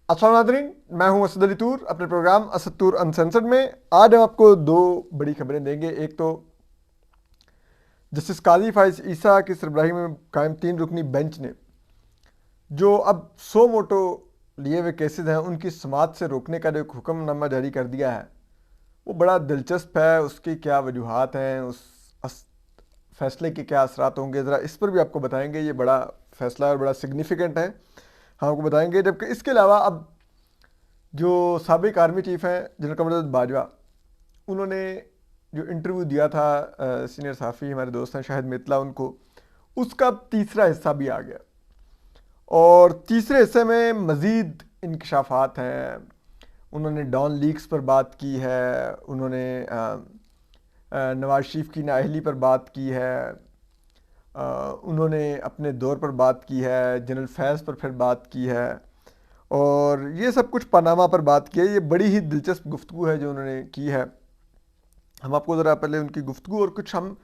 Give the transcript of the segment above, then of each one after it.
अस्सलाम नाज़रीन, मैं हूं असद अली तूर अपने प्रोग्राम असद तूर अनसेंसर्ड में। आज हम आपको दो बड़ी खबरें देंगे। एक तो जस्टिस काजी फाइज ईसा की सरबराही में कायम 3 रुकनी बेंच ने जो अब सो मोटो लिए हुए केसेस हैं उनकी समाअत से रोकने का जो एक हुक्मनामा जारी कर दिया है वो बड़ा दिलचस्प है। उसकी क्या वजूहात हैं, फैसले के क्या असरात होंगे, ज़रा इस पर भी आपको बताएंगे। ये बड़ा फैसला और बड़ा सिग्निफिकेंट है, हम आपको बताएंगे। जबकि इसके अलावा अब जो साबिक आर्मी चीफ हैं जनरल कमर बाजवा, उन्होंने जो इंटरव्यू दिया था सीनियर सहाफ़ी हमारे दोस्त हैं शाहिद मित्तला उनको, उसका तीसरा हिस्सा भी आ गया और तीसरे हिस्से में मज़ीद इंकशाफात हैं। उन्होंने डॉन लीक्स पर बात की है, उन्होंने नवाज शरीफ की नाअहली पर बात की है, उन्होंने अपने दौर पर बात की है, जनरल फैज़ पर फिर बात की है और ये सब कुछ पनामा पर बात की है। ये बड़ी ही दिलचस्प गुफ्तगू है जो उन्होंने की है। हम आपको ज़रा पहले उनकी गुफ्तगू और कुछ हम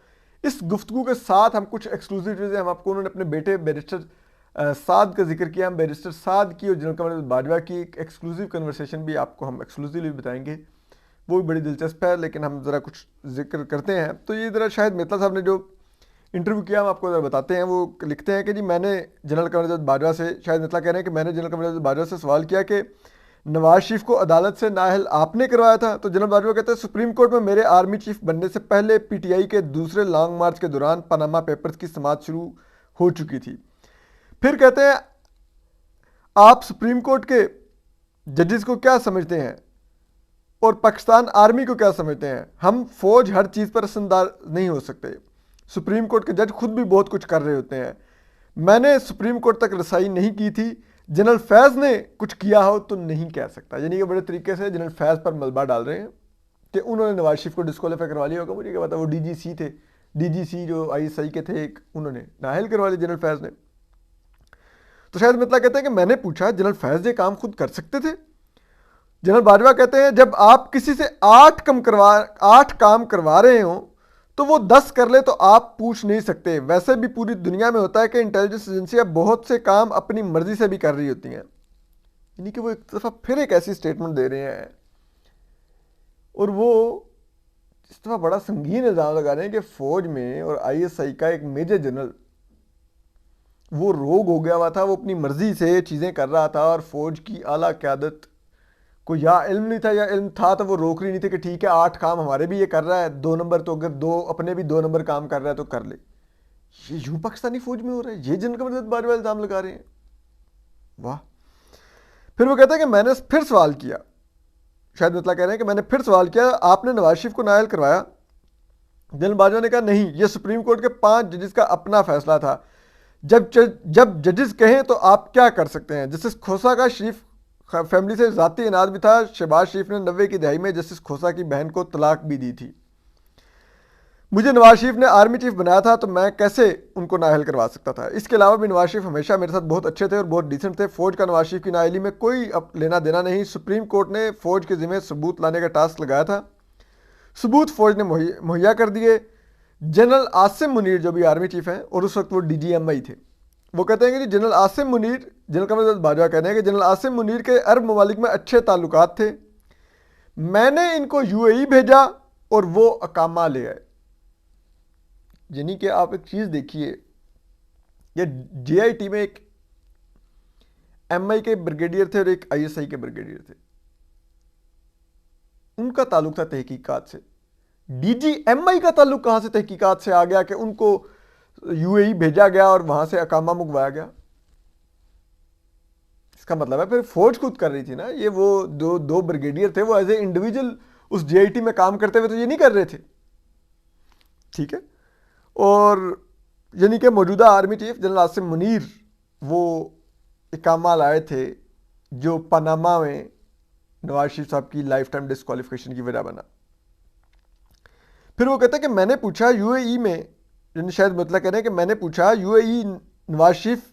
इस गुफ्तगू के साथ हम कुछ एक्सक्लूसिव चीज़ें हम आपको, उन्होंने अपने बेटे बैरिस्टर साद का जिक्र किया। हम बैरिस्टर साद की और जनरल कमर बाजवा की एक एक्सक्लूसिव कन्वर्सेशन भी आपको हम एक्सक्लूसिवली बताएंगे, वो भी बड़ी दिलचस्प है। लेकिन हम ज़रा कुछ जिक्र करते हैं। तो ये ज़रा शायद मित्तला साहब ने जो इंटरव्यू किया हम आपको ज़रा बताते हैं। वो लिखते हैं कि जी मैंने जनरल कमर बाजवा से, शायद मित्तला कह रहे हैं कि मैंने जनरल कमर बाजवा से सवाल किया कि नवाज शरीफ को अदालत से नाअहल आपने करवाया था। तो जनरल बाजवा कहते हैं सुप्रीम कोर्ट में मेरे आर्मी चीफ बनने से पहले पीटीआई के दूसरे लॉन्ग मार्च के दौरान पनामा पेपर्स की समाअत शुरू हो चुकी थी। फिर कहते हैं आप सुप्रीम कोर्ट के जजेस को क्या समझते हैं और पाकिस्तान आर्मी को क्या समझते हैं? हम फौज हर चीज़ पर असरदार नहीं हो सकते। सुप्रीम कोर्ट के जज खुद भी बहुत कुछ कर रहे होते हैं। मैंने सुप्रीम कोर्ट तक रसाई नहीं की थी। जनरल फैज़ ने कुछ किया हो तो नहीं कह सकता। यानी कि बड़े तरीके से जनरल फैज़ पर मलबा डाल रहे हैं कि उन्होंने नवाज शरीफ को डिस्क्वालीफाई करवा लिया होगा। मुझे क्या पता, वो डीजीसी थे, डीजीसी जो आईएसआई के थे एक, उन्होंने नाअहल करवा लिया जनरल फैज़ ने। तो शायद मित्तला कहते हैं कि मैंने पूछा जनरल फैज़ ये काम खुद कर सकते थे? जनरल बाजवा कहते हैं जब आप किसी से 8 काम करवा रहे हो तो वो 10 कर ले तो आप पूछ नहीं सकते। वैसे भी पूरी दुनिया में होता है कि इंटेलिजेंस एजेंसियां बहुत से काम अपनी मर्जी से भी कर रही होती हैं। यानी कि वो एक दफ़ा फिर एक ऐसी स्टेटमेंट दे रहे हैं और वो इस दफ़ा बड़ा संगीन इल्ज़ाम लगा रहे हैं कि फ़ौज में और आईएसआई का एक मेजर जनरल वो रोग हो गया हुआ था, वो अपनी मर्जी से चीज़ें कर रहा था और फ़ौज की आला क़यादत को या इल्म नहीं था या इल्म था तो वो रोक रही नहीं थी कि ठीक है 8 काम हमारे भी ये कर रहा है, 2 नंबर तो अगर दो अपने भी 2 नंबर काम कर रहा है तो कर ले। ये यूं पाकिस्तानी फौज में हो रहा है, ये जनरल कमर बाजवा इल्ज़ाम लगा रहे हैं। वाह। फिर वो कहते हैं कि मैंने फिर सवाल किया, शायद मित्तला कह रहे हैं कि मैंने फिर सवाल किया आपने नवाज शरीफ को नाअहल करवाया? जनरल बाजवा ने कहा नहीं, ये सुप्रीम कोर्ट के 5 जजेस का अपना फैसला था। जब जजेस कहें तो आप क्या कर सकते हैं? जस्टिस खोसा का शरीफ फैमिली से ज़ाती इनाद भी था। शहबाज शरीफ ने 90 की दहाई में जस्टिस खोसा की बहन को तलाक भी दी थी। मुझे नवाज शरीफ ने आर्मी चीफ बनाया था तो मैं कैसे उनको नाअहल करवा सकता था? इसके अलावा भी नवाज शरीफ हमेशा मेरे साथ बहुत अच्छे थे और बहुत डिसेंट थे। फ़ौज का नवाज शरीफ की नाअहली में कोई लेना देना नहीं। सुप्रीम कोर्ट ने फ़ौज के ज़िम्मे सबूत लाने का टास्क लगाया था, सबूत फ़ौज ने मुहैया कर दिए। जनरल आसिम मुनीर जो भी आर्मी चीफ हैं और उस वक्त वो DGMI थे, वो कहते हैं कि जनरल आसिम मुनीर, जनरल कमर बाजवा कहते हैं कि जनरल आसिम मुनीर के अरब ममालिक में अच्छे ताल्लुकात थे। मैंने इनको UAE भेजा और वो अकामा ले आए। यानी कि आप एक चीज़ देखिए, ये JIT में एक MI के ब्रिगेडियर थे और एक ISI के ब्रिगेडियर थे, उनका ताल्लुक था तहकीकात से। DGMI का ताल्लुक कहाँ से तहकीकात से आ गया कि उनको UAE भेजा गया और वहां से अकामा मुकवाया गया? इसका मतलब है फिर फौज खुद कर रही थी ना। ये वो दो ब्रिगेडियर थे, वो एज ए इंडिविजुअल उस JIT में काम करते हुए तो ये नहीं कर रहे थे, ठीक है। और यानी कि मौजूदा army chief general Asim Munir वो इकामा लाए थे जो पनामा में नवाज शरीफ साहब की लाइफ टाइम डिस्क्वालिफिकेशन की वजह बना। फिर वो कहते हैं कि मैंने पूछा UAE में, शायद मतलब कह रहे हैं कि मैंने पूछा UAE नवाज शरीफ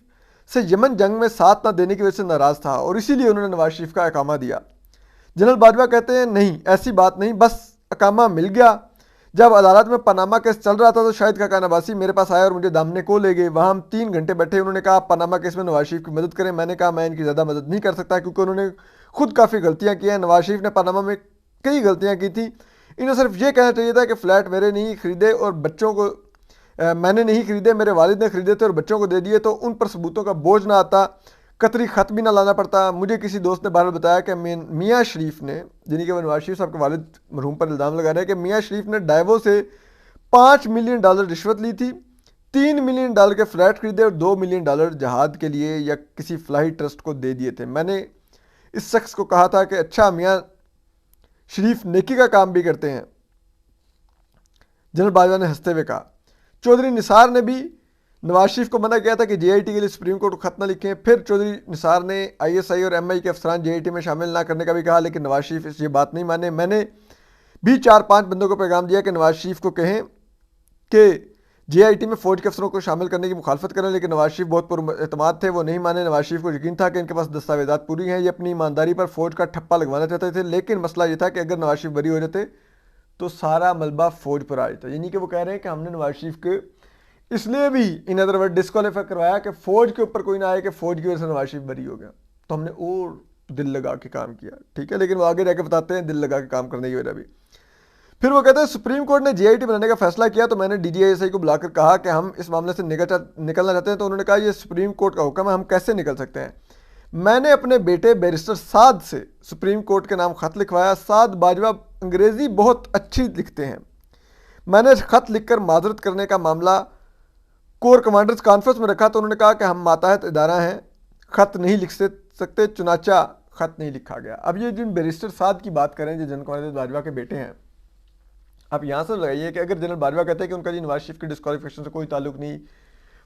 से यमन जंग में साथ ना देने की वजह से नाराज़ था और इसीलिए उन्होंने नवाज शरीफ का अकामा दिया। जनरल बाजवा कहते हैं नहीं, ऐसी बात नहीं, बस अकामा मिल गया। जब अदालत में पनामा केस चल रहा था तो शाहिद खाकान अब्बासी मेरे पास आए और मुझे दामने को ले गए। वहाँ हम 3 घंटे बैठे। उन्होंने कहा आप पनामा केस में नवाज शरीफ की मदद करें। मैंने कहा मैं इनकी ज़्यादा मदद नहीं कर सकता क्योंकि उन्होंने खुद काफ़ी गलतियाँ की हैं। नवाज शरीफ ने पनामा में कई गलतियाँ की थी। इन्हें सिर्फ ये कहना चाहिए था कि फ़्लैट मेरे नहीं खरीदे और बच्चों को मैंने नहीं खरीदे, मेरे वालिद ने खरीदे थे और बच्चों को दे दिए, तो उन पर सबूतों का बोझ ना आता, कतरी ख़त भी ना लाना पड़ता। मुझे किसी दोस्त ने बहरहाल बताया कि मियाँ शरीफ ने, यानी कि नवाज शरीफ साहब के वालिद मरहूम पर इल्ज़ाम लगा रहे हैं कि मियाँ शरीफ ने डाइवो से $5 मिलियन रिश्वत ली थी, $3 मिलियन के फ्लैट खरीदे और $2 मिलियन जहाद के लिए या किसी फलाही ट्रस्ट को दे दिए थे। मैंने इस शख्स को कहा था कि अच्छा मियाँ शरीफ नेकी का काम भी करते हैं। जनरल बाजवा ने हंसते हुए कहा। चौधरी निसार ने भी नवाज शरीफ को मना किया था कि जेआईटी के लिए सुप्रीम कोर्ट को खत न लिखें। फिर चौधरी निसार ने आईएसआई और एमआई के अफसरान जेआईटी में शामिल ना करने का भी कहा, लेकिन नवाज शरीफ ये बात नहीं माने। मैंने भी 4-5 बंदों को पैगाम दिया कि नवाज शरीफ को कहें कि जेआईटी में फौज के अफसरों को शामिल करने की मुखालफत करें, लेकिन नवाज शरीफ बहुत पुरएतमाद थे, वो नहीं माने। नवाज शरीफ को यकीन था कि इनके पास दस्तावेजात पूरी हैं, ये अपनी ईमानदारी पर फौज का ठप्पा लगवाना चाहते थे, लेकिन मसला ये था कि अगर नवाज शरीफ बरी हो जाते तो सारा मलबा फौज पर आ जाता। यानी कि वो कह रहे हैं कि हमने नवाज शरीफ के इसलिए भी इन अदर वर्ड डिस्क्वालीफाई करवाया कि फौज के ऊपर कोई ना आए कि फौज की वजह से नवाज शरीफ बरी हो गया, तो हमने और दिल लगा के काम किया। ठीक है, लेकिन वो आगे जाके बताते हैं दिल लगा के काम करने की वजह भी। फिर वो कहते हैं सुप्रीम कोर्ट ने जेआईटी बनाने का फैसला किया तो मैंने डीजीआईएसआई को बुलाकर कहा कि हम इस मामले से निकलना चाहते हैं, तो उन्होंने कहा ये सुप्रीम कोर्ट का हुक्म है, हम कैसे निकल सकते हैं। मैंने अपने बेटे बैरिस्टर साद से सुप्रीम कोर्ट के नाम खत लिखवाया। साद बाजवा अंग्रेज़ी बहुत अच्छी लिखते हैं। मैंने खत लिखकर माजरत करने का मामला कोर कमांडर्स कॉन्फ्रेंस में रखा तो उन्होंने कहा कि हम मातहत इदारा हैं, खत नहीं लिख सकते, चुनाचा खत नहीं लिखा गया। अब ये जिन बैरिस्टर साद की बात करें जो जनरल कॉन्फ्रेंस बाजवा के बेटे हैं, आप यहाँ से लगाइए कि अगर जनरल बाजवा कहते हैं कि उनका जी नवाज शरीफ के डिस्क्वालिफिकेशन से कोई ताल्लुक नहीं,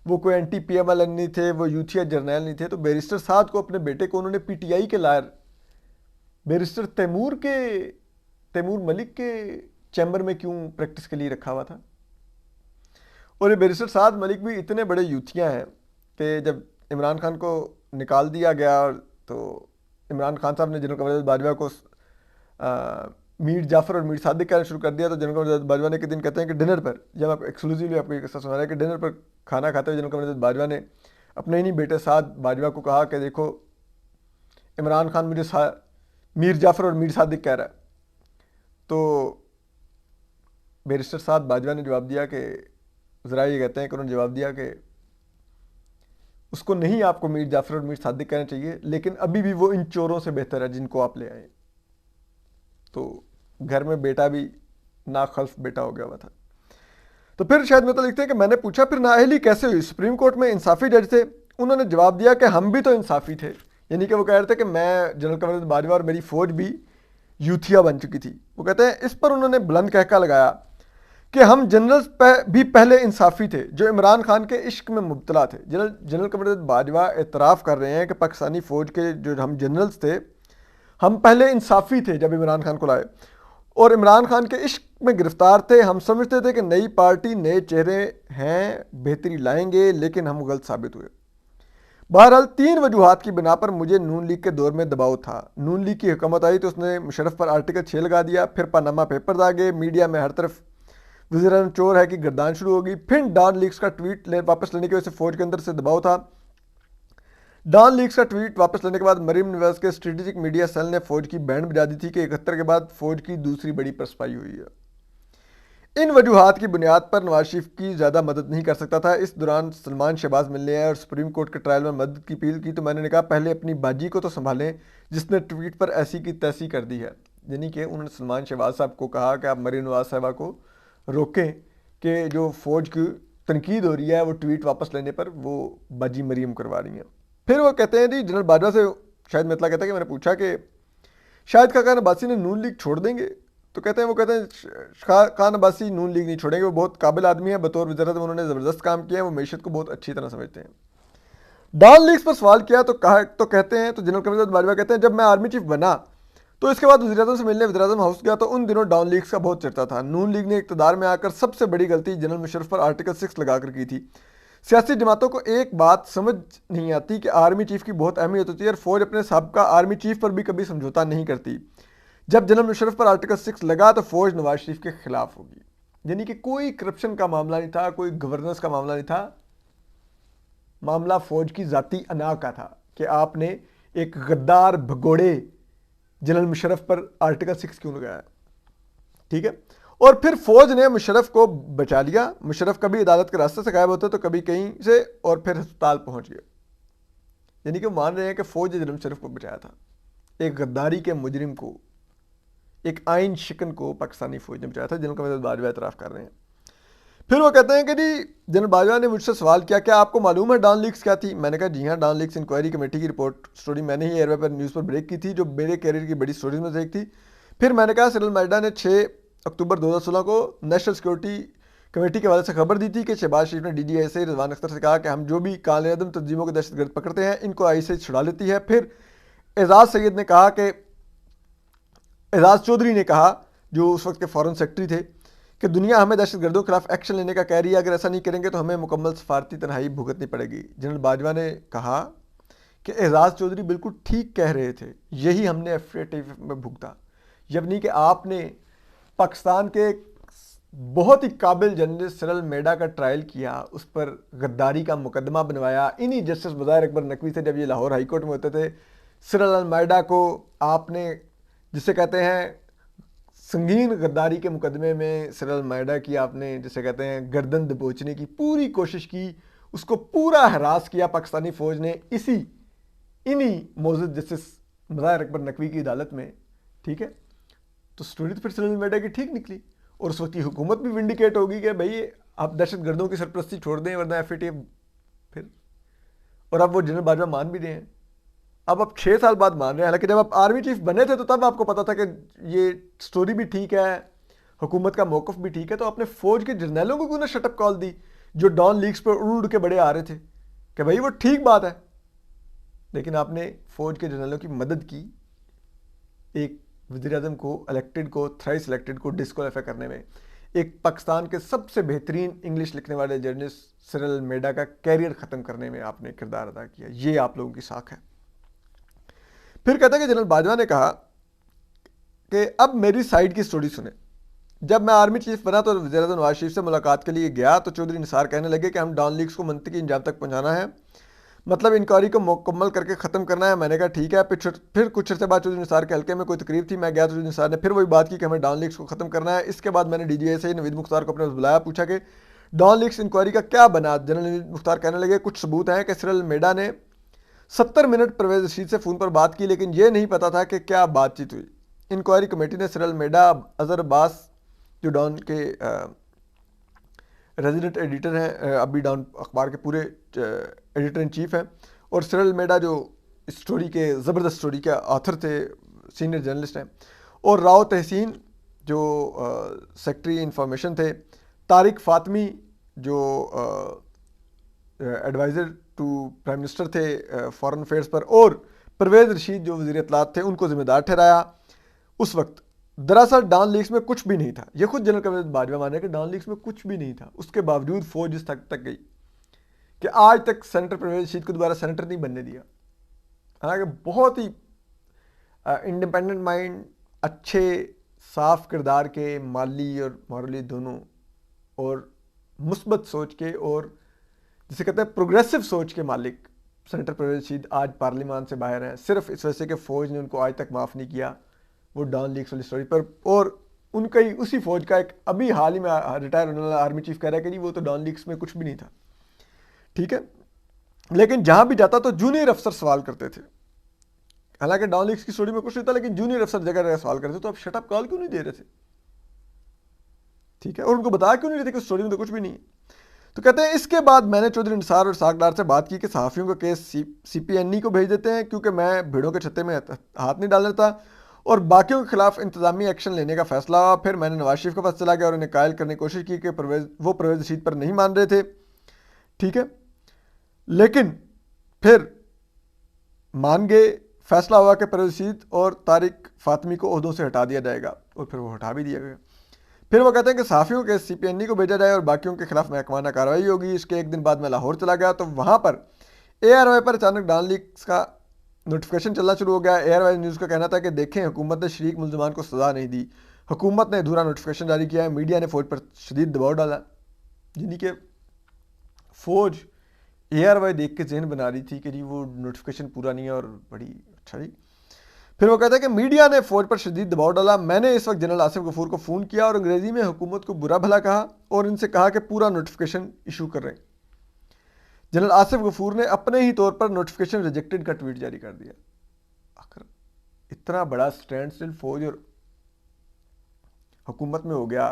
वो कोई एंटी पीएमएल नहीं थे, वो यूथिया जर्नैल नहीं थे, तो बैरिस्टर साद को अपने बेटे को उन्होंने पीटीआई के लायर बैरिस्टर तैमूर मलिक के चैम्बर में क्यों प्रैक्टिस के लिए रखा हुआ था। और ये बैरिस्टर साद मलिक भी इतने बड़े यूथिया हैं कि जब इमरान खान को निकाल दिया गया तो इमरान खान साहब ने जनरल कमर बाजवा को मीर जाफ़र और मीर सादिक कहना शुरू कर दिया, तो जनरल कमर बाजवा ने एक दिन कहते हैं कि डिनर पर, जब आप एक्सक्लूसिवली आपको ये किस्सा सुना रहा है कि डिनर पर खाना खाते हुए जनरल कमर बाजवा ने अपने ही बेटे साद बाजवा को कहा कि देखो इमरान खान मुझे मीर जाफ़र और मीर सादिक कह रहा है। तो बैरिस्टर साद बाजवा ने जवाब दिया कि ज़रा ये कहते हैं कि उन्होंने जवाब दिया कि उसको नहीं आपको मीर जाफ़र और मीर सादिक कहना चाहिए, लेकिन अभी भी वो इन चोरों से बेहतर है जिनको आप ले आए। तो घर में बेटा भी नाखल्फ बेटा हो गया हुआ था। तो फिर शायद मतलब लिखते हैं कि मैंने पूछा फिर नाअहली कैसे हुई, सुप्रीम कोर्ट में इंसाफी जज थे, उन्होंने जवाब दिया कि हम भी तो इंसाफी थे। यानी कि वो कह रहे थे कि मैं जनरल कमर बाजवा और मेरी फौज भी यूथिया बन चुकी थी। वो कहते हैं इस पर उन्होंने बुलंद कहका लगाया कि हम जनरल्स भी पहले इंसाफी थे जो इमरान खान के इश्क में मुब्तला थे। जनरल कमर बाजवा एतराफ़ कर रहे हैं कि पाकिस्तानी फ़ौज के जो हम जनरल्स थे हम पहले इंसाफी थे जब इमरान खान को लाए और इमरान खान के इश्क में गिरफ्तार थे। हम समझते थे कि नई पार्टी नए चेहरे हैं, बेहतरी लाएंगे, लेकिन हम गलत साबित हुए। बहरहाल 3 वजूहात की बिना पर मुझे नून लीग के दौर में दबाव था। नून लीग की हुकूमत आई तो उसने मुशर्रफ पर आर्टिकल 6 लगा दिया, फिर पनामा पेपर्स आ गए, मीडिया में हर तरफ वज़ीर चोर है कि गर्दान शुरू होगी। फिर डॉन लीग्स का ट्वीट वापस लेने की वजह से फौज के अंदर से दबाव था। डॉन लीग्स का ट्वीट वापस लेने के बाद मरीम नवाज के स्ट्रेटेजिक मीडिया सेल ने फौज की बैंड बजा दी थी कि 71 के बाद फौज की दूसरी बड़ी परसपाई हुई है। इन वजूहात की बुनियाद पर नवाज शरीफ की ज़्यादा मदद नहीं कर सकता था। इस दौरान सलमान शहबाज मिलने आए और सुप्रीम कोर्ट के ट्रायल में मदद की अपील की, तो मैंने कहा पहले अपनी बाजी को तो संभालें जिसने ट्वीट पर ऐसी की तैसी कर दी है। यानी कि उन्होंने सलमान शहबाज साहब को कहा कि आप मरीम नवाज साहबा को रोकें कि जो फ़ौज की तनकीद हो रही है वो ट्वीट वापस लेने पर वो बाजी मरीम करवा रही हैं। फिर वो कहते हैं जी जनरल बाजवा से शायद मितला कहता है कि मैंने पूछा कि शाहिद खाकान अब्बासी ने नून लीग छोड़ देंगे, तो कहते हैं खान अब्बासी नून लीग नहीं छोड़ेंगे, वो बहुत काबिल आदमी है, बतौर वज़ीर उन्होंने ज़बरदस्त काम किया है, वो मैशत को बहुत अच्छी तरह समझते हैं। डॉन लीग्स पर सवाल किया तो कहते हैं तो जनरल कमर बाजवा कहते हैं जब मैं आर्मी चीफ बना तो इसके बाद वज़ीर-ए-आज़म से मिलने वज़ीर-ए-आज़म हाउस गया तो उन दिनों डाउन लीग्स का बहुत चर्चा था। नून लीग ने इक़्तिदार में आकर सबसे बड़ी गलती जनरल मुशर्रफ पर आर्टिकल 6 लगाकर की थी। सियासी जमातों को एक बात समझ नहीं आती कि आर्मी चीफ की बहुत अहमियत होती है और फौज अपने साबका आर्मी चीफ पर भी कभी समझौता नहीं करती। जब जनरल मुशर्रफ पर आर्टिकल 6 लगा तो फौज नवाज शरीफ के खिलाफ होगी। यानी कि कोई करप्शन का मामला नहीं था, कोई गवर्नेंस का मामला नहीं था, मामला फौज की जाती अना का था कि आपने एक गद्दार भगोड़े जनरल मुशर्रफ पर आर्टिकल 6 क्यों लगाया। ठीक है, और फिर फौज ने मुशर्रफ को बचा लिया। मुशर्रफ कभी अदालत के रास्ते से गायब होते तो कभी कहीं से, और फिर अस्पताल पहुंच गए। यानी कि मान रहे हैं कि फौज ने जनरल मुशर्रफ को बचाया था, एक गद्दारी के मुजरिम को, एक आइन शिकन को पाकिस्तानी फौज ने बचाया था, जिनका मतलब बाजवा एतराफ़ कर रहे हैं। फिर वो कहते हैं कि जी जनरल बाजवा ने मुझसे सवाल किया, क्या आपको मालूम है डॉन लीक्स क्या थी? मैंने कहा जी हाँ, डॉन लीक्स इंक्वायरी कमेटी की रिपोर्ट स्टोरी मैंने ही एयरवे पर न्यूज़ पर ब्रेक की थी, जो मेरे कैरियर की बड़ी स्टोरीज में से एक थी। फिर मैंने कहा सिरल मैडा ने 6 अक्टूबर 2016 को नेशनल सिक्योरिटी कमेटी के हवाले से खबर दी थी कि शहबाज शरीफ ने DGI रिजवान अख्तर से कहा कि हम जो भी काले अदम तंजीमों के दहशतगर्द पकड़ते हैं इनको आई से छुड़ा लेती है। फिर एजाज सैयद ने कहा कि एजाज चौधरी ने कहा, जो उस वक्त के फॉरेन सेक्रेटरी थे, कि दुनिया हमें दहशतगर्दों के खिलाफ एक्शन लेने का कह रही है, अगर ऐसा नहीं करेंगे तो हमें मुकम्मल सफारती तनहाई भुगतनी पड़ेगी। जनरल बाजवा ने कहा कि एजाज चौधरी बिल्कुल ठीक कह रहे थे, यही हमने एफएटीएफ में भुगता। यानी कि आपने पाकिस्तान के बहुत ही काबिल जर्नलिस्ट सिरल मेडा का ट्रायल किया, उस पर गद्दारी का मुकदमा बनवाया। इन्हीं जस्टिस बज़ाहिर अकबर नकवी से जब ये लाहौर हाई कोर्ट में होते थे, सिरल मेडा को आपने, जिसे कहते हैं संगीन गद्दारी के मुकदमे में, सिरल मेडा की आपने, जिसे कहते हैं गर्दन दबोचने की पूरी कोशिश की, उसको पूरा हरास किया पाकिस्तानी फ़ौज ने इन्हीं मौजूद जस्टिस बज़ाहिर अकबर नकवी की अदालत में। ठीक है, तो स्टोरी तो फिर सिरल मेडा की ठीक निकली, और उस वक्त की हुकूमत भी विंडिकेट होगी कि भाई आप दहशतगर्दों की सरपरस्ती छोड़ दें वरना एफएटीएफ फिर। और अब वो जनरल बाजवा मान भी रहे हैं, अब आप 6 साल बाद मान रहे हैं। हालांकि जब आप आर्मी चीफ बने थे तो तब आपको पता था कि ये स्टोरी भी ठीक है, हुकूमत का मौक़िफ़ भी ठीक है, तो आपने फ़ौज के जर्नलों को क्यों ना शटअप कॉल दी, जो डॉन लीक्स पर उड़ उड़ के बड़े आ रहे थे कि भाई वो ठीक बात है। लेकिन आपने फ़ौज के जर्नलों की मदद की एक वज़ीर-ए-आज़म को, इलेक्टेड को, थ्राइस इलेक्टेड को डिस्क्वालीफाई करने में। एक पाकिस्तान के सबसे बेहतरीन इंग्लिश लिखने वाले जर्नलिस्ट सिरल मेडा का कैरियर ख़त्म करने में आपने किरदार अदा किया। ये आप लोगों की साख है। फिर कहता है कि जनरल बाजवा ने कहा कि अब मेरी साइड की स्टोरी सुने। जब मैं आर्मी चीफ बना तो वज़ीर-ए-आज़म नवाज शरीफ से मुलाकात के लिए गया तो चौधरी निसार कहने लगे कि हम डॉन लीक्स को मंतकी अंजाम तक पहुंचाना है, मतलब इंक्वायरी को मुकम्मल करके ख़त्म करना है। मैंने कहा ठीक है। फिर कुछ अर्से बाद चौधरी निसार के हल्के में कोई तकरीब थी, मैं गया तो चौधरी निसार ने फिर वही बात की कि हमें डॉन लीक्स को ख़त्म करना है। इसके बाद मैंने DGI से नवीद मुख्तार को अपने बुलाया, पूछा कि डॉन लीक्स इंक्वायरी का क्या बना। जनरल नवीद मुख्तार कहने लगे कुछ सबूत हैं कि सिरल मेडा ने 70 मिनट परवेज़ रशीद से फ़ोन पर बात की, लेकिन यह नहीं पता था कि क्या बातचीत हुई। इंक्वायरी कमेटी ने सिरल मेडा, अज़हर अब्बास जो डॉन के रेजिडेंट एडिटर हैं, अभी डॉन अखबार के पूरे एडिटर इन चीफ हैं, और सिरल मेडा जो स्टोरी के ज़बरदस्त स्टोरी के ऑथर थे, सीनियर जर्नलिस्ट हैं, और राव तहसीन जो सेक्रेटरी इंफॉर्मेशन थे, तारिक फ़ातमी जो एडवाइज़र टू प्राइम मिनिस्टर थे फॉरेन अफेयर्स पर, और परवेज़ रशीद जो वज़ीर इत्तलात थे, उनको ज़िम्मेदार ठहराया। उस वक्त दरअसल डॉन लीक्स में कुछ भी नहीं था। ये खुद जनरल कवरेज बाजवा मान रहे कि डॉन लीक्स में कुछ भी नहीं था। उसके बावजूद फौज इस तक गई कि आज तक सेनेटर परवेज़ रशीद को दोबारा सेनेटर नहीं बनने दिया। हालांकि बहुत ही इंडिपेंडेंट माइंड, अच्छे साफ किरदार के, माली और मॉरली दोनों, और मुस्बत सोच के, और जिसे कहते हैं प्रोग्रेसिव सोच के मालिक सेनेटर परवेज़ रशीद आज पार्लियामान से बाहर हैं, सिर्फ इस वजह से कि फ़ौज ने उनको आज तक माफ़ नहीं किया वो डॉन लीक्स वाली स्टोरी पर। और उनका ही उसी फौज का एक अभी हाल ही में रिटायर होने वाला आर्मी चीफ कह रहा है कि जी वो तो डॉन लीक्स में कुछ भी नहीं था। ठीक है, लेकिन जहां भी जाता तो जूनियर अफसर सवाल करते थे। हालांकि डॉन लीक्स की स्टोरी में कुछ नहीं था, लेकिन जूनियर अफसर जगह जगह सवाल करते थे, तो आप शटअप कॉल क्यों नहीं दे रहे थे? ठीक है, और उनको बताया क्यों नहीं रहे थे कि स्टोरी में तो कुछ भी नहीं है? तो कहते हैं इसके बाद मैंने चौधरी निसार और सागडार से बात की कि सहाफ़ियों का केस CPNE को भेज देते हैं, क्योंकि मैं भीड़ों के छत्ते में हाथ नहीं डाल देता, और बाकियों के खिलाफ इंतजामी एक्शन लेने का फैसला हुआ। फिर मैंने नवाज शरीफ के पास चला गया और उन्हें कायल करने की कोशिश की कि वो परवेज़ रशीद पर नहीं मान रहे थे। ठीक है, लेकिन फिर मान गए। फैसला हुआ कि परवेज़ रशीद और तारिक फ़ातमी को ओहदों से हटा दिया जाएगा, और फिर वो हटा भी दिया गया। फिर वो कहते हैं कि सहाफ़ियों के CPNE को भेजा जाए और बाकियों के खिलाफ महकमाना कार्रवाई होगी। इसके एक दिन बाद मैं लाहौर चला गया, तो वहाँ पर ARY पर अचानक डॉन लीक्स का नोटिफिकेशन चलना शुरू हो गया। ARY न्यूज़ का कहना था कि देखें, हुकूमत ने शरीक मुल्ज़मान को सज़ा नहीं दी, हुकूमत ने अधूरा नोटिफिकेशन जारी किया है, मीडिया ने फ़ौज पर शदीद दबाव डाला, यानी कि फ़ौज ARY देख के जहन बना रही थी कि जी वो नोटिफिकेशन पूरा नहीं है और बड़ी अच्छा जी। फिर वो कहता है कि मीडिया ने फ़ौज पर शदीद दबाव डाला, मैंने इस वक्त जनरल आसिफ गफूर को फ़ोन किया और अंग्रेज़ी में हुकूमत को बुरा भला कहा और इनसे कहा कि पूरा नोटिफिकेशन इशू कर रहे हैं। जनरल आसिफ गफूर ने अपने ही तौर पर नोटिफिकेशन रिजेक्टेड का ट्वीट जारी कर दिया। आखिर इतना बड़ा स्टैंड स्टिल फ़ौज और हुकूमत में हो गया,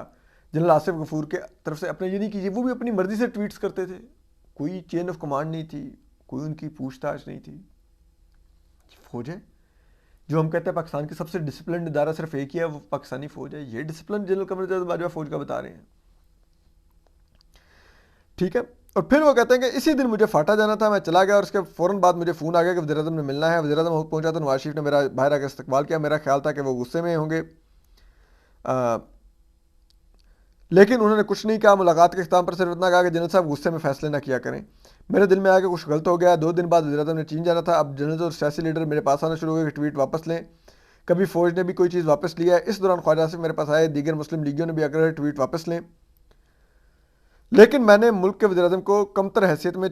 जनरल आसिफ गफूर के तरफ से अपने, ये नहीं कीजिए, वो भी अपनी मर्जी से ट्वीट्स करते थे, कोई चेन ऑफ कमांड नहीं थी, कोई उनकी पूछताछ नहीं थी। फौज है जो हम कहते हैं पाकिस्तान की सबसे डिसिप्लिन इदारा सिर्फ एक ही है, वो पाकिस्तानी फौज है। ये डिसिप्लिन जनरल कमर जावेद बाजवा फौज का बता रहे हैं, ठीक है। और फिर वो कहते हैं कि इसी दिन मुझे फाटा जाना था, मैं चला गया और उसके फ़ौरन बाद मुझे फ़ोन आ गया कि वज़ीर-ए-आज़म ने मिलना है। वज़ीर-ए-आज़म पहुंचा तो नवाज शरीफ ने मेरा बाहर आकर इस्तकबाल किया। मेरा ख्याल था कि वो गुस्से में होंगे, लेकिन उन्होंने कुछ नहीं कहा। मुलाकात के इख्तिताम पर सिर्फ इतना कहा कि जनरल साहब गुस्से में फैसले ना किया करें। मेरे दिल में आया कि कुछ गलत हो गया। 2 दिन बाद वज़ीर-ए-आज़म ने चीन जाना था। अब जनरल और सियासी लीडर मेरे पास आना शुरू हो गए कि ट्वीट वापस लें। कभी फ़ौज ने भी कोई चीज़ वापस लिया है। इस दौरान ख्वाजा आसिफ मेरे पास आए, दीगर मुस्लिम लीगियों ने भी आकर ट्वीट वापस लें, लेकिन मैंने मुल्क के वज़ीर-ए-आज़म को कमतर हैसियत में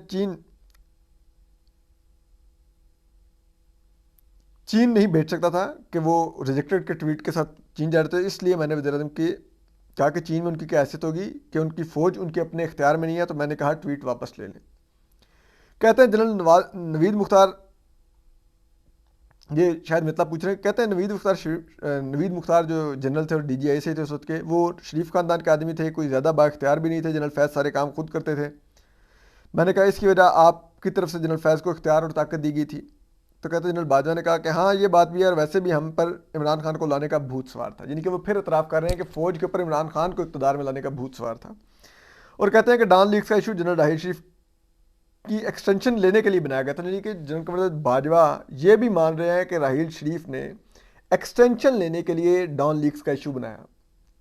चीन नहीं भेज सकता था कि वो रिजेक्टेड के ट्वीट के साथ चीन जा रहे थे। इसलिए मैंने वज़ीर-ए-आज़म की कहा कि चीन में उनकी क्या हैसियत होगी कि उनकी फ़ौज उनके अपने इख्तियार में नहीं है, तो मैंने कहा ट्वीट वापस ले लें। कहते हैं जनरल नवीद मुख्तार, ये शायद मितला पूछ रहे हैं, कहते हैं नवीद मुख्तार जो जनरल थे और DGI से थे उस वक्त के, वो शरीफ खानदान के आदमी थे, कोई ज़्यादा बाख्तियार भी नहीं थे। जनरल फैज़ सारे काम खुद करते थे। मैंने कहा इसकी वजह आपकी तरफ से जनरल फैज़ को इख्तियार और ताकत दी गई थी। तो कहते जनरल बाजवा ने कहा कि हाँ ये बात भी है, और वैसे भी हम पर इमरान खान को लाने का भूत सवार था, यानी कि वो फिर इतराफ़ कर रहे हैं कि फ़ौज के ऊपर इमरान खान को इक़्तिदार में लाने का भूत सवार था। और कहते हैं कि डॉन लीग्स का इशू जनरल राहील शरीफ की एक्सटेंशन लेने के लिए बनाया गया था, यानी कि जनरल कमर बाजवा ये भी मान रहे हैं कि राहील शरीफ ने एक्सटेंशन लेने के लिए डॉन लीग्स का इशू बनाया,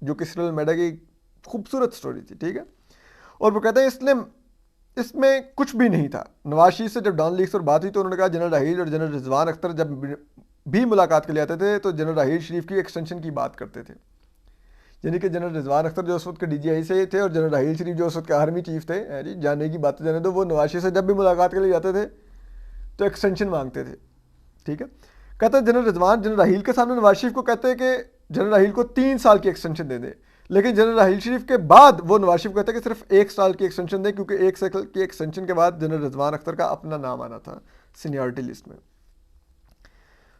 जो कि सीरियल मेडा की खूबसूरत स्टोरी थी, ठीक है। और वो कहते हैं इसमें कुछ भी नहीं था। नवाज शरीफ से जब डॉन लीग्स पर बात हुई तो उन्होंने कहा जनरल राहील और जनरल रिजवान अख्तर जब भी मुलाकात के लिए आते थे तो जनरल राहील शरीफ की एक्सटेंशन की बात करते थे, यानी कि जनरल रिजवान अख्तर जो उस वक्त के DGI से थे और जनरल राहील शरीफ जो उस वक्त के आर्मी चीफ थे, जी जाने की बातें जाने दो, वो नवाज शरीफ से जब भी मुलाकात के लिए जाते थे तो एक्सटेंशन मांगते थे, ठीक है। कहते हैं जनरल रिजवान जनरल राहील के सामने नवाज शरीफ को कहते हैं कि जनरल राहील को 3 साल की एक्सटेंशन दे दे, लेकिन जनरल राहील शरीफ के बाद वो नवाज शरीफ कहते हैं कि सिर्फ 1 साल की एक्सटेंशन दें, क्योंकि 1 साल की एक्सटेंशन के बाद जनरल रिजवान अख्तर का अपना नाम आना था सीनियरिटी लिस्ट में।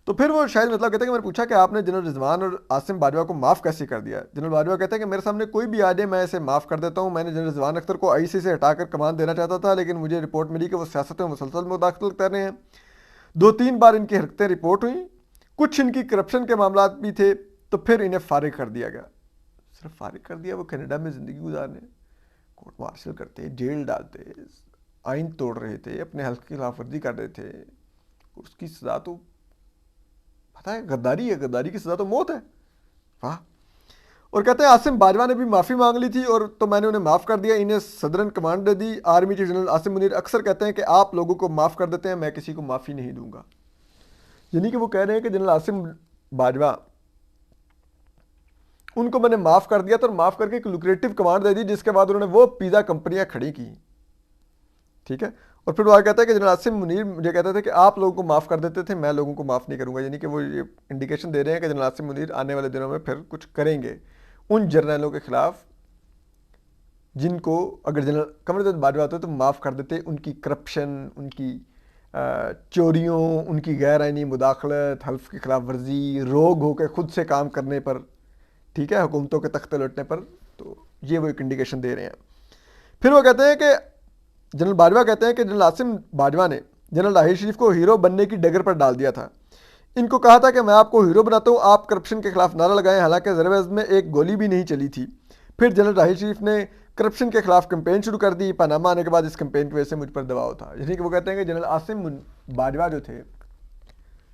तो फिर वो शायद मतलब कहते हैं कि मैंने पूछा कि आपने जनरल रिजवान और आसिम बाजवा को माफ़ कैसे कर दिया। जनरल बाजवा कहते हैं कि मेरे सामने कोई भी आ जाए मैं इसे माफ़ कर देता हूँ। मैंने जनरल रिजवान अख्तर को IC से हटाकर कमान देना चाहता था, लेकिन मुझे रिपोर्ट मिली कि वो सियासत में मुसलसल मुदाखलत कर रहे हैं। 2-3 बार इनकी हरकतें रिपोर्ट हुई, कुछ इनकी करप्शन के मामला भी थे, तो फिर इन्हें फारिग कर दिया गया। सिर्फ फारिग कर दिया, वो कनाडा में ज़िंदगी गुजारने, कोर्ट मार्शल करते, जेल डालते, आइन तोड़ रहे थे, अपने हल्क की खिलाफ वर्जी कर रहे थे, उसकी सज़ा तो पता है गद्दारी है, गद्दारी की सज़ा तो मौत है। वाह। और कहते हैं आसिम बाजवा ने भी माफ़ी मांग ली थी और तो मैंने उन्हें माफ़ कर दिया, इन्हें सदरन कमांड दे दी। Army chief general Asim Munir अक्सर कहते हैं कि आप लोगों को माफ़ कर देते हैं, मैं किसी को माफ़ी नहीं दूंगा। यानी कि वो कह रहे हैं कि जनरल आसिम बाजवा उनको मैंने माफ़ कर दिया, तो माफ़ करके एक लुक्रेटिव कमांड दे दी, जिसके बाद उन्होंने वो पिज़्ज़ा कंपनियां खड़ी की, ठीक है। और फिर वो आगे कहता है कि जनरल आसिम मुनीर मुझे कहते थे कि आप लोगों को माफ़ कर देते थे, मैं लोगों को माफ़ नहीं करूंगा। यानी कि वो ये इंडिकेशन दे रहे हैं कि जनरल आसिम मुनीर आने वाले दिनों में फिर कुछ करेंगे उन जर्नलों के खिलाफ जिनको अगर जनरल कमर जावेद बाजवा होते तो माफ़ कर देते, उनकी करप्शन, उनकी चोरियों, उनकी गैर आइनी मुदाखलत, हल्फ की खिलाफ वर्जी, रोग होकर खुद से काम करने पर, ठीक है, हुकूमतों के तख्ते लौटने पर। तो ये वो एक इंडिकेशन दे रहे हैं। फिर वो कहते हैं कि जनरल बाजवा कहते हैं कि जनरल आसिम बाजवा ने जनरल राहील शरीफ को हीरो बनने की डगर पर डाल दिया था। इनको कहा था कि मैं आपको हीरो बनाता हूँ, आप करप्शन के खिलाफ नारा लगाएं, हालांकि ज़र-ए-अज़्म में एक गोली भी नहीं चली थी। फिर जनरल राहील शरीफ ने करप्शन के खिलाफ कैंपेन शुरू कर दी। पनामा आने के बाद इस कैंपेन की वजह से मुझ पर दबाव था। यानी कि वो कहते हैं कि जनरल आसिम बाजवा जो थे,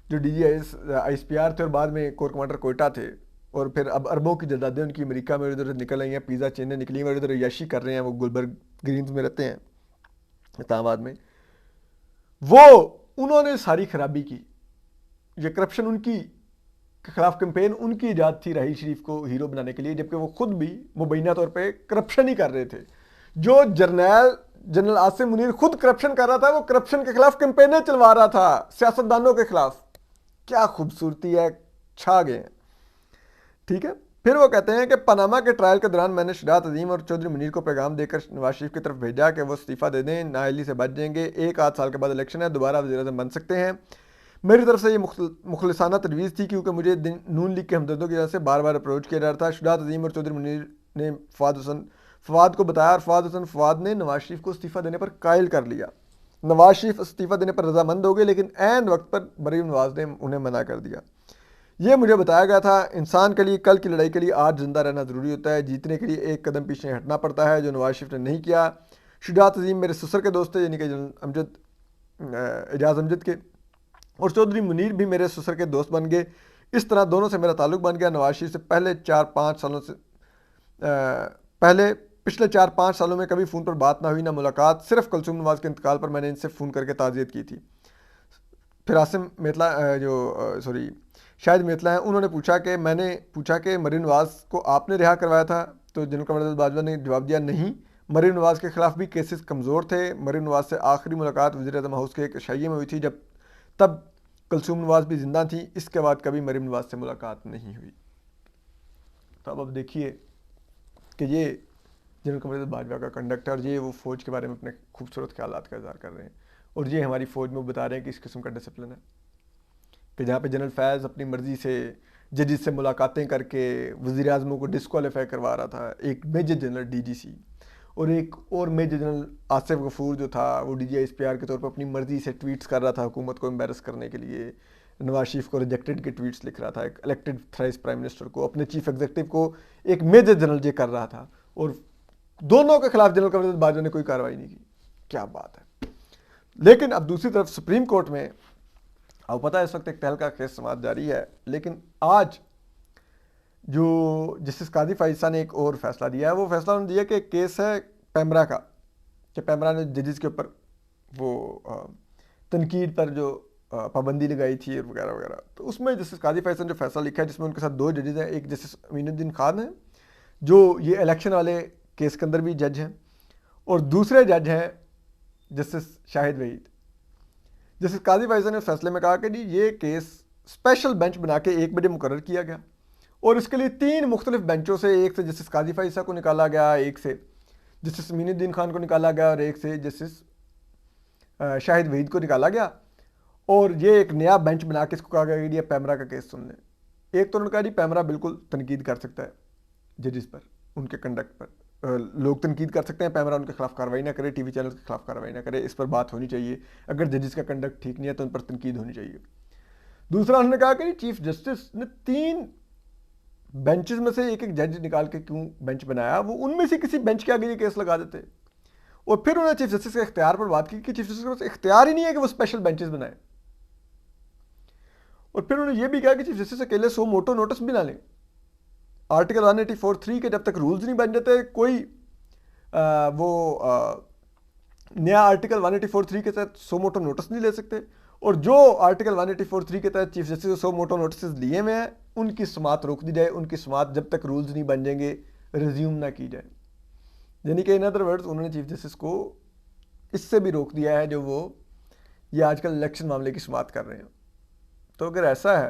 जो DGI थे और बाद में कोर कमांडर कोयटा थे, और फिर अब अरबों की जायदादें उनकी अमेरिका में इधर निकल आई हैं, पिज़्ज़ा चेनें निकली हैं और इधर यशी कर रहे हैं। वो गुलबर्ग ग्रीन्स में रहते हैं, इस्लामाबाद में। वो उन्होंने सारी खराबी की, ये करप्शन उनकी के खिलाफ कैंपेन उनकी इजाद थी राहील शरीफ को हीरो बनाने के लिए, जबकि वो खुद भी मुबैना तौर पे करप्शन ही कर रहे थे। जो जनरल आसिम मुनीर खुद करप्शन कर रहा था, वो करप्शन के खिलाफ कैंपेनें चलवा रहा था सियासतदानों के खिलाफ। क्या खूबसूरती है, छा गए हैं। ठीक है, फिर वो कहते हैं कि पनामा के ट्रायल के दौरान मैंने शरात अजीम और चौधरी मुनीर को पैगाम देकर नवाज शरीफ की तरफ भेजा कि वो इस्तीफ़ा दे दें, नाअहली से बच जाएंगे, 1 आध साल के बाद इलेक्शन है, दोबारा वज़ीर-ए-आज़म बन सकते हैं। मेरी तरफ से ये मुखलिसाना तजवीज़ थी, क्योंकि मुझे नून लीग के हमदर्दों की वजह से बार बार अप्रोच किया जा रहा था। शरात अजीम और चौधरी मुनीर ने फवाद को बताया और फवाद ने नवाज शरीफ को इस्तीफ़ा देने पर कायल कर लिया। नवाज शरीफ इस्तीफ़ा देने पर रजामंद हो गए, लेकिन ऐन वक्त पर मरीम नवाज ने उन्हें मना कर दिया। ये मुझे बताया गया था, इंसान के लिए कल की लड़ाई के लिए आज जिंदा रहना ज़रूरी होता है, जीतने के लिए एक कदम पीछे हटना पड़ता है, जो नवाज शरीफ ने नहीं किया। शुजात अजीम मेरे ससुर के दोस्त थे, यानी कि एजाज अमजद के, और चौधरी मुनीर भी मेरे ससुर के दोस्त बन गए। इस तरह दोनों से मेरा ताल्लुक़ बन गया। नवाज शरीफ से पिछले 4-5 सालों में कभी फ़ोन पर बात ना हुई, ना मुलाकात। सिर्फ कुलसूम नवाज़ के इंतकाल पर मैंने इनसे फ़ोन करके ताज़ियत की थी। फिर आसिम मेतला शाहिद मेतला हैं, उन्होंने मैंने पूछा कि मरीम नवाज़ को आपने रिहा करवाया था, तो जनरल कमर बाजवा ने जवाब दिया नहीं, मरीम नवाज़ के खिलाफ भी केसेस कमज़ोर थे। मरीम नवाज़ से आखिरी मुलाकात वज़ीर-ए-आज़म हाउस के एक शाइये में हुई थी, तब कुलसूम नवाज़ भी ज़िंदा थी। इसके बाद कभी मरीम नवाज़ से मुलाकात नहीं हुई। तो अब देखिए कि ये जनरल कमर बाजवा का कंडक्ट है, और ये वो फ़ौज के बारे में अपने खूबसूरत ख्यालात का इज़हार कर रहे हैं, और ये हमारी फ़ौज में बता रहे हैं कि इस किस्म का डिसिप्लिन है कि जहाँ पे जनरल फैज़ अपनी मर्ज़ी से जजेस से मुलाकातें करके वज़ीर आज़मों को डिस्क्वालीफाई करवा रहा था, एक मेजर जनरल DGC, और एक और मेजर जनरल आसिफ गफूर जो था वो DGI SPR के तौर पर अपनी मर्ज़ी से ट्वीट्स कर रहा था हुकूमत को एम्बेरस करने के लिए। नवाज शरीफ को रिजेक्टेड के ट्वीट्स लिख रहा था, एक इलेक्टेड थ्राइस प्राइम मिनिस्टर को, अपने चीफ एग्जीक्यूटिव को एक मेजर जनरल ये कर रहा था, और दोनों के खिलाफ जनरल कमर बाजवा ने कोई कार्रवाई नहीं की। क्या बात है। लेकिन अब दूसरी तरफ सुप्रीम कोर्ट में, अब पता है इस वक्त एक तहलका केस समाअत जारी है, लेकिन आज जो जस्टिस कादी फाइसा ने एक और फैसला दिया है, वो फैसला उन्होंने दिया कि केस है पैमरा का, कि पैमरा ने जजेस के ऊपर वो तनकीद पर जो पाबंदी लगाई थी वगैरह वगैरह। तो उसमें जस्टिस कादी फाइसा ने जो फैसला लिखा है, जिसमें उनके साथ 2 जजेस हैं, एक जस्टिस अमीनुद्दीन खान है जो ये इलेक्शन वाले केस के अंदर भी जज हैं, और दूसरे जज हैं जस्टिस शाहिद वहीद। जस्टिस कादी फाइसा ने फैसले में कहा कि जी ये केस स्पेशल बेंच बना के 1 बजे मुकर्रर किया गया, और इसके लिए 3 मुख्तलिफ बेंचों से, एक से जस्टिस कादी फाइसा को निकाला गया, एक से जस्टिस अमीनुद्दीन खान को निकाला गया, और एक से जस्टिस शाहिद वहीद को निकाला गया। और ये एक नया बेंच बना के इसको कहा गया कि ये पैमरा का केस सुन लें। एक तो उन्होंने कहा जी पैमरा बिल्कुल तनकीद कर सकता है जजेस पर, उनके कंडक्ट पर, लोग तनकीद कर सकते हैं, पैमरा उनके खिलाफ कार्रवाई ना करे, टीवी चैनल के खिलाफ कार्रवाई ना करे, इस पर बात होनी चाहिए। अगर जजेस का कंडक्ट ठीक नहीं है तो उन पर तनकीद होनी चाहिए। दूसरा उन्होंने कहा कि चीफ जस्टिस ने 3 बेंचेस में से एक जज निकाल के क्यों बेंच बनाया, वो उनमें से किसी बेंच के आगे ये केस लगा देते। और फिर उन्होंने चीफ जस्टिस के इख्तियार पर बात की कि चीफ जस्टिस के पास इख्तियार ही नहीं है कि वो स्पेशल बेंचेस बनाए। और फिर उन्होंने ये भी कहा कि चीफ जस्टिस अकेले सो मोटो नोटिस भी ना लें। आर्टिकल 184(3) के जब तक रूल्स नहीं बन जाते, कोई नया आर्टिकल 184(3) के तहत सो मोटो नोटिस नहीं ले सकते। और जो आर्टिकल 184(3) के तहत चीफ जस्टिस को सो मोटो नोटिस लिए हुए हैं, उनकी समाअत रोक दी जाए, उनकी समाअत जब तक रूल्स नहीं बन जाएंगे रिज्यूम ना की जाए। यानी कि इन अदर वर्ड्स उन्होंने चीफ जस्टिस को इससे भी रोक दिया है जो वो ये आजकल इलेक्शन मामले की समाअत कर रहे हैं। तो अगर ऐसा है,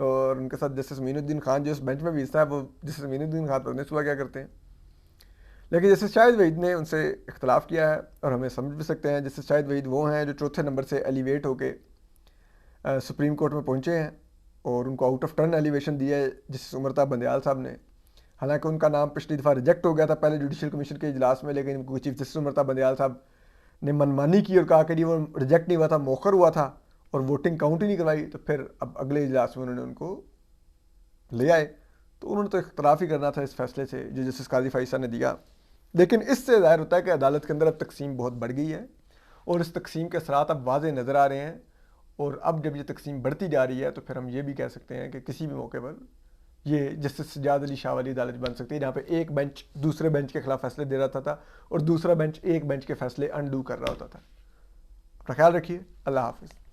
और उनके साथ जस्टिस अमीनुद्दीन खान जो इस बेंच में भी हिस्सा है, वो जस्टिस अमीनुद्दीन खान पता नहीं सुबह क्या करते हैं। लेकिन जस्टिस शाहिद वहीद ने उनसे इख्तलाफ किया है, और हमें समझ भी सकते हैं। जस्टिस शाहिद वहीद वो हैं जो चौथे नंबर से एलिवेट होके सुप्रीम कोर्ट में पहुँचे हैं, और उनको आउट ऑफ टर्न एलिवेशन दिया है जस्टिस उमरता बंदयाल साहब ने। हालांकि उनका नाम पिछली दफ़ा रिजेक्ट हो गया था पहले जुडिशल कमीशन के इजलास में, लेकिन चीफ जस्टिस उमरता बंदयाल साहब ने मनमानी की और कहा कि वो रिजेक्ट नहीं हुआ था, मौखर हुआ था, और वोटिंग काउंट ही नहीं करवाई। तो फिर अब अगले इजलास में उन्होंने उनको ले आए। तो उन्होंने तो इख्तलाफ ही करना था इस फैसले से जो जस्टिस कादी फाइसा ने दिया। लेकिन इससे ज़ाहिर होता है कि अदालत के अंदर अब तकसीम बहुत बढ़ गई है, और इस तकसीम के असरात अब वाज़े नज़र आ रहे हैं। और अब जब ये तकसीम बढ़ती जा रही है, तो फिर हम ये भी कह सकते हैं कि किसी भी मौके पर ये जस्टिस सज्जाद अली शाह वाली अदालत बन सकती है, जहाँ पे एक बेंच दूसरे बेंच के खिलाफ फैसले दे रहा था और दूसरा बेंच एक बेंच के फैसले अनडू कर रहा होता था। अपना ख्याल रखिए। अल्लाह हाफिज़।